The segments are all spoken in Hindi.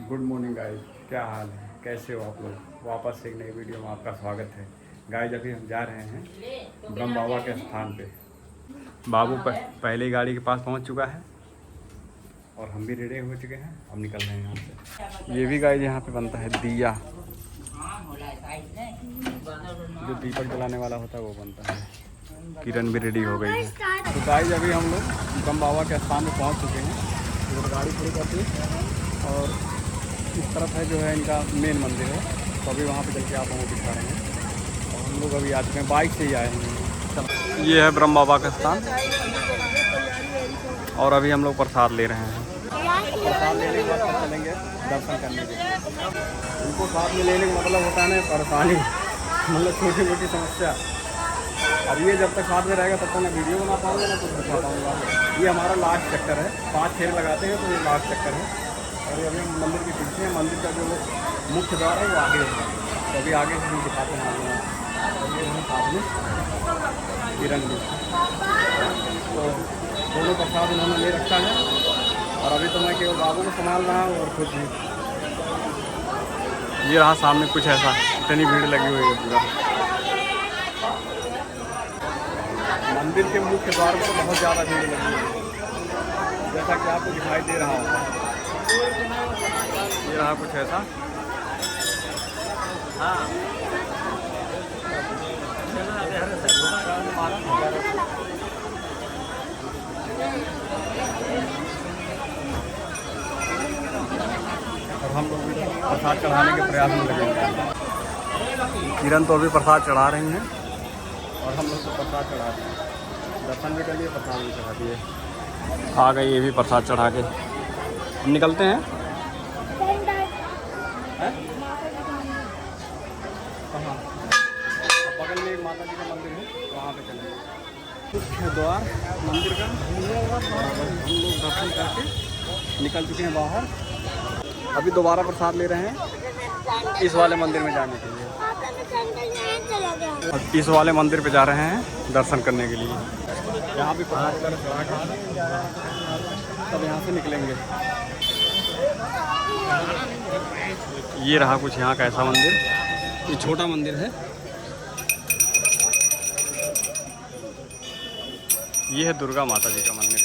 गुड मॉर्निंग गाइज, क्या हाल है, कैसे हो आप लोग। वापस एक नई वीडियो में आपका स्वागत है। गाइज अभी हम जा रहे हैं ब्रह्म बाबा के स्थान पे। बाबू पहले ही गाड़ी के पास पहुंच चुका है और हम भी रेडी हो चुके हैं। हम निकल रहे हैं यहाँ से। ये भी गाइज यहाँ पे बनता है दिया, जो दीपक जलाने वाला होता है वो बनता है। किरण भी रेडी हो गई है। तो गाइज अभी हम लोग ब्रह्म बाबा के स्थान में पहुँच चुके हैं। इधर गाड़ी खड़ी करती है और इस तरफ है जो है इनका मेन मंदिर है। तो अभी वहाँ पे चल के आप हमको दिखा रहे हैं। और हम लोग अभी आ चुके हैं, बाइक से ही आए हैं। ये है ब्रह्म बाबा का स्थान और अभी हम लोग प्रसाद ले रहे हैं। प्रसाद लेने के बाद चलेंगे दर्शन करने के लिए। उनको साथ में लेने का मतलब होता है ना परेशानी, मतलब छोटी मोटी समस्या। अब ये जब तक साथ में रहेगा तब तक मैं वीडियो बना पाऊँगा ना कुछ बता पाऊँगा। ये हमारा लास्ट चक्कर है, 5 फेरे लगाते हैं तो ये लास्ट चक्कर है। और अभी हम मंदिर के पीछे हैं। मंदिर का जो मुख्य द्वार है वो आगे है, तो अभी आगे से हम दिखाते हैं आपको। और ये हम साथ में किरण भी, तो दोनों प्रसाद उन्होंने ले रखा है। और अभी तो मैं केवल बाबू को संभाल रहा हूँ और खुद भी। ये रहा सामने कुछ ऐसा, इतनी भीड़ लगी हुई है पूरा। मंदिर के मुख्य द्वार पर बहुत ज़्यादा भीड़ लगी है, जैसा कि आपको दिखाई दे रहा होगा। ये रहा कुछ ऐसा। हाँ, और हम लोग प्रसाद चढ़ाने के प्रयास में लगे हैं। किरण तो अभी प्रसाद चढ़ा रही हैं और हम लोग तो प्रसाद चढ़ा रहे हैं। दर्शन भी कर लिए, प्रसाद भी चढ़ा दिए। आ गई ये भी प्रसाद चढ़ा के। हम निकलते हैं। कहाँ? बगल में एक माता जी का मंदिर है, वहाँ पे चलेंगे। मुख्य द्वार मंदिर का हम लोग दर्शन करके निकल चुके हैं बाहर। अभी दोबारा प्रसाद ले रहे हैं इस वाले मंदिर में जाने के लिए। और इस वाले मंदिर पे जा रहे हैं दर्शन करने के लिए। यहाँ भी प्रसाद चढ़ा के तब यहाँ से निकलेंगे। ये रहा कुछ यहाँ का ऐसा मंदिर। ये छोटा मंदिर है। ये है दुर्गा माता जी का मंदिर,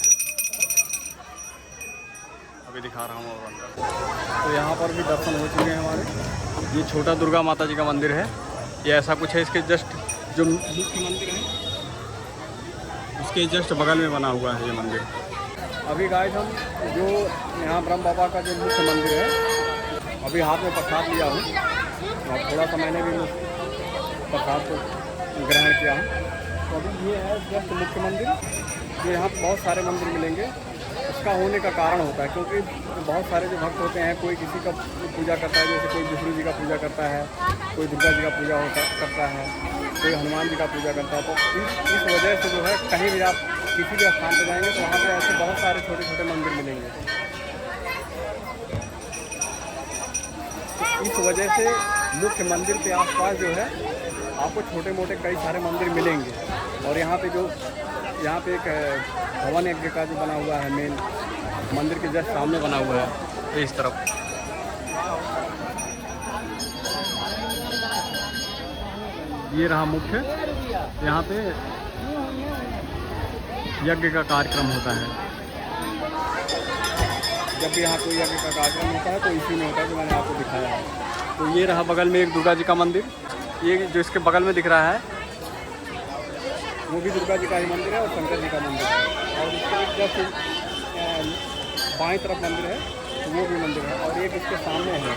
अभी दिखा रहा हूँ और अंदर। तो यहाँ पर भी दर्शन हो चुके हैं हमारे। ये छोटा दुर्गा माता जी का मंदिर है। ये ऐसा कुछ है। इसके जस्ट जो मुख्य मंदिर है उसके जस्ट बगल में बना हुआ है ये मंदिर। अभी गाइस हम जो यहाँ ब्रह्म बाबा का जो मुख्य मंदिर है, अभी हाथ में प्रसाद लिया हूँ और थोड़ा सा मैंने भी प्रसाद को ग्रहण किया हूँ। तो अभी ये है जस्ट मुख्य मंदिर। जो यहाँ बहुत सारे मंदिर मिलेंगे, इसका होने का कारण होता है क्योंकि बहुत सारे जो भक्त होते हैं, कोई किसी का पूजा करता है, जैसे कोई विष्णु जी का पूजा करता है, कोई दुर्गा जी का पूजा करता है, कोई हनुमान जी का पूजा करता है। तो इस वजह से जो है कहीं भी आप किसी भी स्थान पर जाएंगे तो वहाँ पे ऐसे बहुत सारे छोटे छोटे मंदिर मिलेंगे। तो इस वजह से मुख्य मंदिर के आसपास जो है आपको छोटे मोटे कई सारे मंदिर मिलेंगे। और यहाँ पे एक भवन यज्ञ का जो बना हुआ है मेन मंदिर के जस्ट सामने बना हुआ है इस तरफ। ये रहा मुख्य। यहाँ पे यज्ञ का कार्यक्रम होता है। जब भी यहाँ कोई यज्ञ का कार्यक्रम होता है तो इसी में होता है जो मैंने आपको दिखाया है। तो ये रहा बगल में एक दुर्गा जी का मंदिर। ये जो इसके बगल में दिख रहा है वो भी दुर्गा जी का ही मंदिर है और शंकर जी का मंदिर है। और इसके जस्ट बाएं तरफ मंदिर है तो वो भी मंदिर है। और एक इसके सामने है।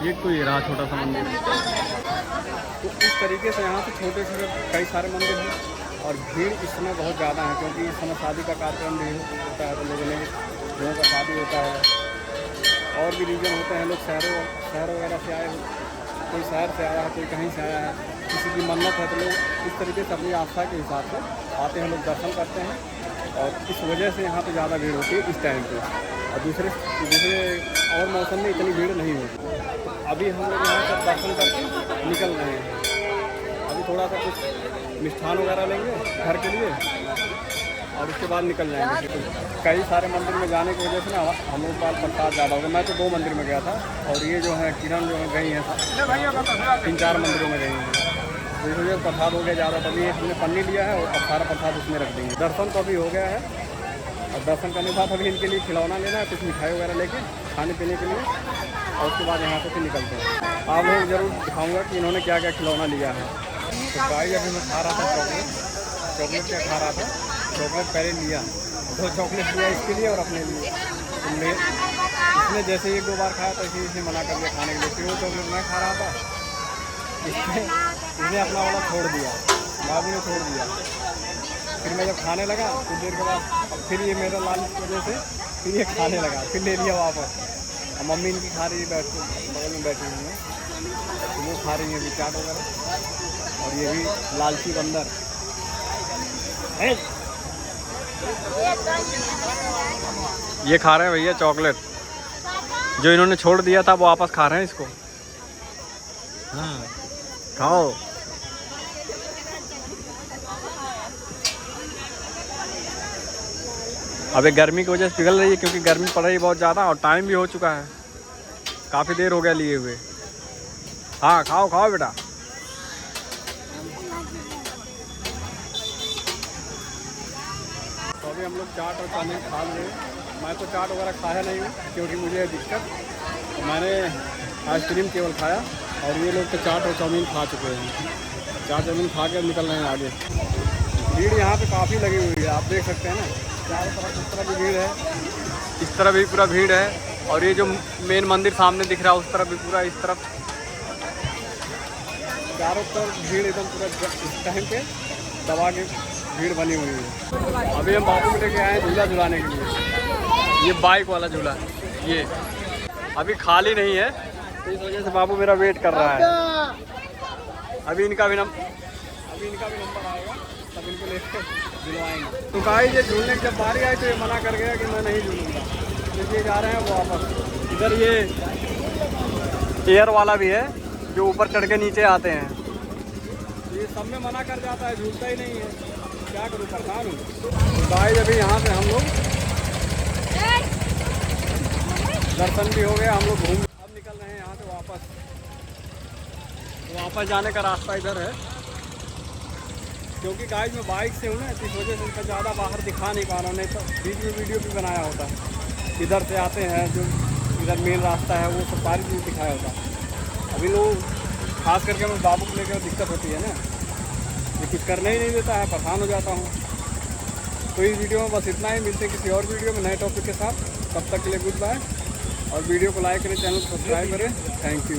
ये तो ये रहा छोटा सा मंदिर। तो इस तरीके से यहाँ पे छोटे छोटे कई सारे मंदिर हैं। और भीड़ इस समय बहुत ज़्यादा है क्योंकि इस समय शादी का कार्यक्रम भी होता है, तो लोगों का शादी होता है। और भी रीजन होते हैं, लोग शहर वगैरह से आए, कोई शहर से आया है, कोई कहीं से आया है, किसी की मन्नत है, तो लोग इस तरीके से अपनी आस्था के हिसाब से आते हैं, लोग दर्शन करते हैं। और इस वजह से यहाँ पे ज़्यादा भीड़ होती है इस टाइम पे। और दूसरे और मौसम में इतनी भीड़ नहीं होती। तो अभी हम लोग यहाँ पर दर्शन करके निकल रहे हैं। अभी थोड़ा सा कुछ मिष्ठान वगैरह लेंगे घर के लिए और उसके बाद निकल जाएंगे। तो कई सारे मंदिर में जाने की वजह से ना हम लोग पास प्रसाद ज़्यादा हो गया। मैं तो 2 मंदिर में गया था और ये जो है किरण जो है गई हैं 3-4 मंदिरों में गई हैं। तो इस वजह से प्रसाद हो गया ज़्यादा, तभी इसने पन्नी लिया है और सारा प्रसाद उसमें रख देंगे। दर्शन तो अभी हो गया है और दर्शन करने के बाद अभी इनके लिए खिलौना लेना है, कुछ मिठाई वगैरह लेके खाने पीने के लिए और उसके बाद यहाँ से फिर निकलते हैं। आप लोग ज़रूर दिखाऊँगा कि इन्होंने क्या क्या खिलौना लिया है। तो गाइस अभी मैं खा रहा था चॉकलेट क्या खा रहा था, चॉकलेट पहले लिया, 2 चॉकलेट लिया इसके लिए और अपने लिए। इसने जैसे 1-2 बार खाया तो इसने मना कर दिया खाने के लिए। फिर वो चॉकलेट मैं खा रहा था, इसने अपना वाला छोड़ दिया, बाबू ने छोड़ दिया। फिर मैं जब खाने लगा कुछ देर के बाद फिर ये मेरा लालच की वजह से फिर ये खाने लगा, फिर ले लिया वापस। अब मम्मी इनकी खा रही है, बगल में बैठी हुई है, तो वो खा रही है अभी चाट वगैरह। और ये भी लालची बंदर ये खा रहे हैं भैया चॉकलेट, जो इन्होंने छोड़ दिया था वो वापस खा रहे हैं इसको। हाँ खाओ। अबे गर्मी की वजह से पिघल रही है क्योंकि गर्मी पड़ रही है बहुत ज़्यादा और टाइम भी हो चुका है, काफ़ी देर हो गया लिए हुए। हाँ खाओ खाओ बेटा। तो अभी हम लोग चाट और चाउमीन खा लिए। मैं तो चाट वगैरह खाया नहीं हूँ क्योंकि मुझे है दिक्कत, तो मैंने आइसक्रीम केवल खाया और ये लोग तो चाट और चाउमीन खा चुके हैं। चाट चाउमीन खा के निकल रहे हैं आगे। भीड़ यहाँ पे काफ़ी लगी हुई है, आप देख सकते हैं ना, चारों तरफ इस तरफ भी भीड़ है, इस तरफ भी पूरा भीड़ है। और ये जो मेन मंदिर सामने दिख रहा है उस तरफ भी पूरा, इस तरफ चारों तरफ भीड़ एकदम पूरा इस टाइम पे दबा के भीड़ बनी हुई है। अभी हम बाबू को लेके आए हैं झूला झुलाने के लिए, ये बाइक वाला झूला, ये अभी खाली नहीं है तो इस वजह से बाबू मेरा वेट कर रहा है। अभी इनका भी नंबर आएगा तब इनको लेकर झुलवाएंगे। तो गाइस ये झूलने की जब बारी आई तो ये मना कर गया कि मैं नहीं झूलूंगा, इसलिए जा रहे हैं वो वापस। इधर ये एयर वाला भी है जो ऊपर चढ़ के नीचे आते हैं, ये सब में मना कर जाता है, झूलता ही नहीं है, क्या करूँ, परेशान हूँ। गाइस अभी यहाँ पे हम लोग दर्शन भी हो गया, हम लोग घूम अब निकल रहे हैं यहाँ से वापस। तो वापस जाने का रास्ता इधर है क्योंकि गाइस मैं बाइक से हूँ ना, इस वजह से उनका ज़्यादा बाहर दिखा नहीं पा रहा हूँ, नहीं तो वीडियो भी बनाया होता। इधर से आते हैं जो इधर मेन रास्ता है वो सब सारी चीज़ दिखाया होता। अभी लोग खास करके मैं बाबू को लेकर दिक्कत होती है ना, ये कुछ करने ही नहीं देता है, परेशान हो जाता हूँ। तो इस वीडियो में बस इतना ही, मिलते हैं किसी और वीडियो में नए टॉपिक के साथ। तब तक के लिए गुड बाय और वीडियो को लाइक करें, चैनल को सब्सक्राइब करें। Thank you.